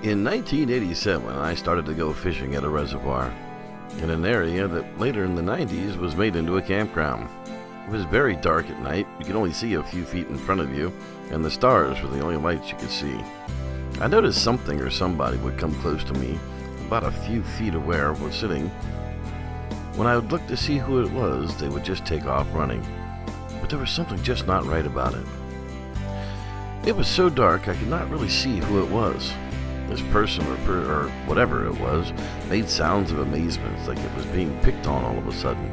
In 1987, I started to go fishing at a reservoir in an area that later in the 90s was made into a campground. It was very dark at night. You could only see a few feet in front of you, and the stars were the only lights you could see. I noticed something or somebody would come close to me, about a few feet away where I was sitting. When I would look to see who it was, they would just take off running. But there was something just not right about it. It was so dark I could not really see who it was. This person or whatever it was made sounds of amazement, like it was being picked on all of a sudden.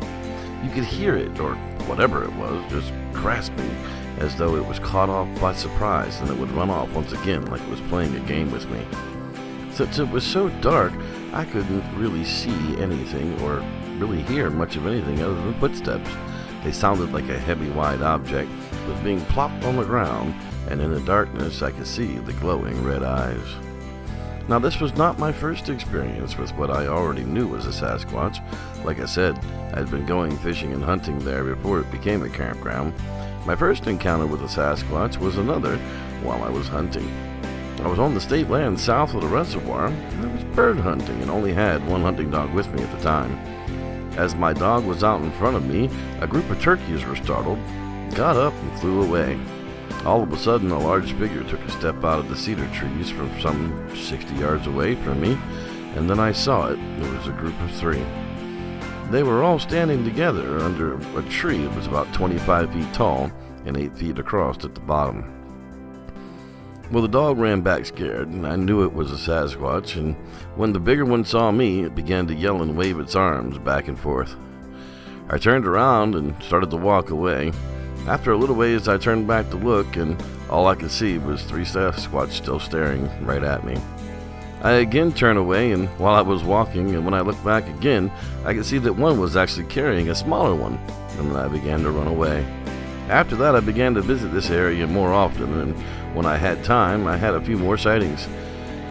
You could hear it, or whatever it was, just grasping as though it was caught off by surprise, and it would run off once again like it was playing a game with me. Since it was so dark, I couldn't really see anything or really hear much of anything other than footsteps. They sounded like a heavy, wide object was being plopped on the ground, and in the darkness I could see the glowing red eyes. Now, this was not my first experience with what I already knew was a Sasquatch. Like I said, I'd been going fishing and hunting there before it became a campground. My first encounter with a Sasquatch was another while I was hunting. I was on the state land south of the reservoir. I was bird hunting and only had one hunting dog with me at the time. As my dog was out in front of me, a group of turkeys were startled, got up and flew away. All of a sudden, a large figure took a step out of the cedar trees from some 60 yards away from me, and then I saw it. It was a group of 3. They were all standing together under a tree that was about 25 feet tall and 8 feet across at the bottom. Well, the dog ran back scared, and I knew it was a Sasquatch, and when the bigger one saw me, it began to yell and wave its arms back and forth. I turned around and started to walk away. After a little ways, I turned back to look, and all I could see was 3 Sasquatch still staring right at me. I again turned away, and while I was walking, and when I looked back again, I could see that one was actually carrying a smaller one, and then I began to run away. After that, I began to visit this area more often, and when I had time, I had a few more sightings.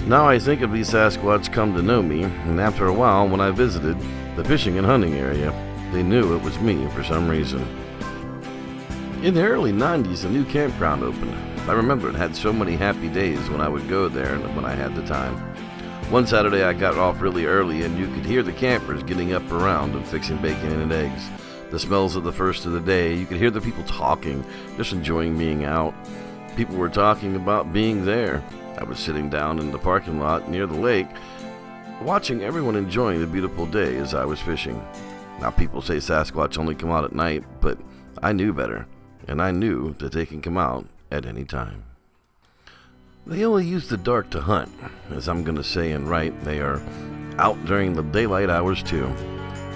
Now I think of these Sasquatch come to know me, and after a while, when I visited the fishing and hunting area, they knew it was me for some reason. In the early 90s, a new campground opened. I remember it had so many happy days when I would go there and when I had the time. One Saturday I got off really early, and you could hear the campers getting up around and fixing bacon and eggs. The smells of the first of the day, you could hear the people talking, just enjoying being out. People were talking about being there. I was sitting down in the parking lot near the lake, watching everyone enjoying the beautiful day as I was fishing. Now, people say Sasquatch only come out at night, but I knew better. And I knew that they can come out at any time. They only use the dark to hunt. As I'm going to say and write, they are out during the daylight hours too.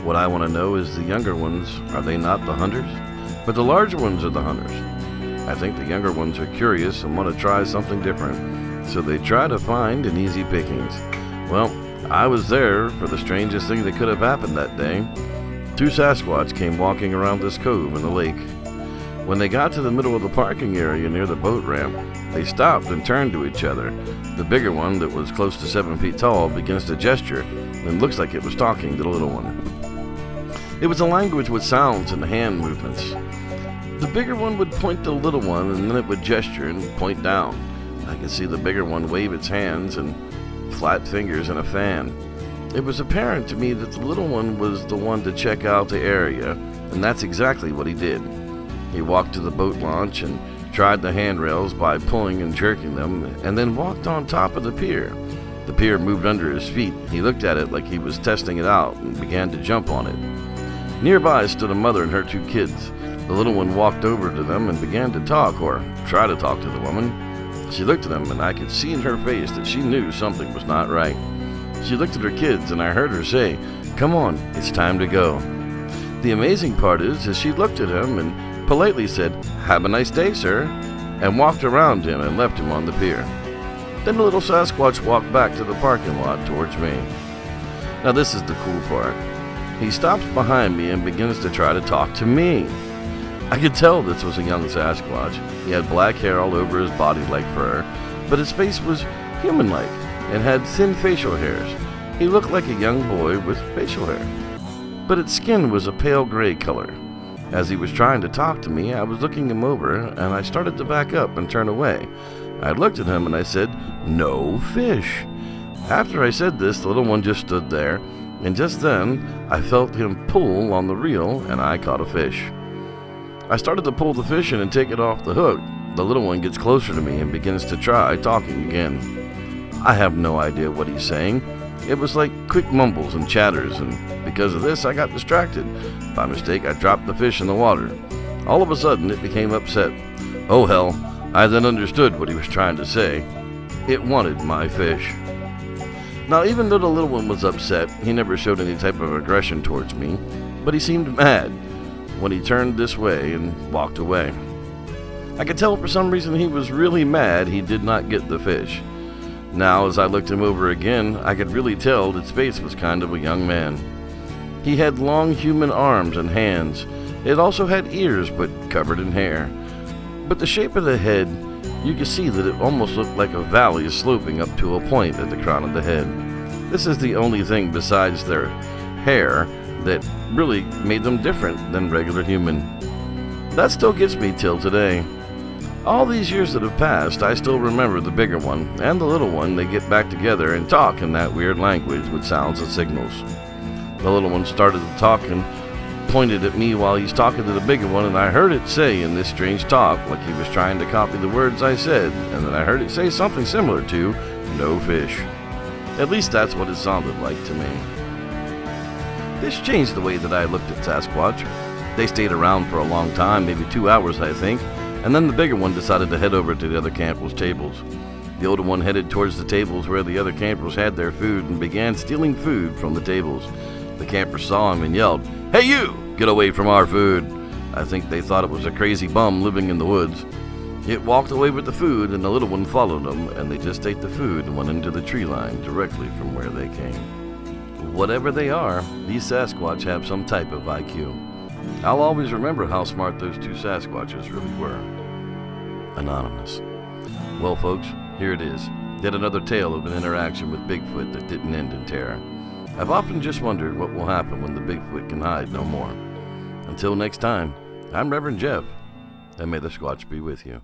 What I want to know is the younger ones, are they not the hunters? But the larger ones are the hunters. I think the younger ones are curious and want to try something different, so they try to find an easy pickings. Well, I was there for the strangest thing that could have happened that day. 2 Sasquatch came walking around this cove in the lake. When they got to the middle of the parking area near the boat ramp, they stopped and turned to each other. The bigger one, that was close to 7 feet tall, begins to gesture and looks like it was talking to the little one. It was a language with sounds and hand movements. The bigger one would point to the little one, and then it would gesture and point down. I could see the bigger one wave its hands and flat fingers in a fan. It was apparent to me that the little one was the one to check out the area, and that's exactly what he did. He walked to the boat launch and tried the handrails by pulling and jerking them, and then walked on top of the pier. The pier moved under his feet. He looked at it like he was testing it out and began to jump on it. Nearby stood a mother and her 2 kids. The little one walked over to them and began to talk, or try to talk to the woman. She looked at them, and I could see in her face that she knew something was not right. She looked at her kids, and I heard her say, "Come on, it's time to go." The amazing part is she looked at him and politely said, "Have a nice day, sir," and walked around him and left him on the pier. Then the little Sasquatch walked back to the parking lot towards me. Now this is the cool part. He stops behind me and begins to try to talk to me. I could tell this was a young Sasquatch. He had black hair all over his body like fur, but his face was human-like and had thin facial hairs. He looked like a young boy with facial hair, but its skin was a pale gray color. As he was trying to talk to me, I was looking him over, and I started to back up and turn away. I looked at him and I said, "No fish." After I said this, the little one just stood there, and just then I felt him pull on the reel, and I caught a fish. I started to pull the fish in and take it off the hook. The little one gets closer to me and begins to try talking again. I have no idea what he's saying. It was like quick mumbles and chatters, and because of this I got distracted. By mistake, I dropped the fish in the water. All of a sudden it became upset. Oh hell, I then understood what he was trying to say. It wanted my fish. Now, even though the little one was upset, he never showed any type of aggression towards me, but he seemed mad when he turned this way and walked away. I could tell for some reason he was really mad he did not get the fish. Now, as I looked him over again, I could really tell his face was kind of a young man. He had long human arms and hands. It also had ears, but covered in hair. But the shape of the head, you could see that it almost looked like a valley sloping up to a point at the crown of the head. This is the only thing besides their hair that really made them different than regular human. That still gets me till today. All these years that have passed, I still remember the bigger one and the little one. They get back together and talk in that weird language with sounds and signals. The little one started to talk and pointed at me while he's talking to the bigger one, and I heard it say in this strange talk, like he was trying to copy the words I said, and then I heard it say something similar to, "No fish." At least that's what it sounded like to me. This changed the way that I looked at Sasquatch. They stayed around for a long time, maybe 2 hours I think, and then the bigger one decided to head over to the other campers' tables. The older one headed towards the tables where the other campers had their food and began stealing food from the tables. The campers saw him and yelled, "Hey you! Get away from our food!" I think they thought it was a crazy bum living in the woods. It walked away with the food, and the little one followed them, and they just ate the food and went into the tree line directly from where they came. Whatever they are, these Sasquatch have some type of IQ. I'll always remember how smart those two Sasquatches really were. Anonymous. Well, folks, here it is. Yet another tale of an interaction with Bigfoot that didn't end in terror. I've often just wondered what will happen when the Bigfoot can hide no more. Until next time, I'm Reverend Jeff, and may the Squatch be with you.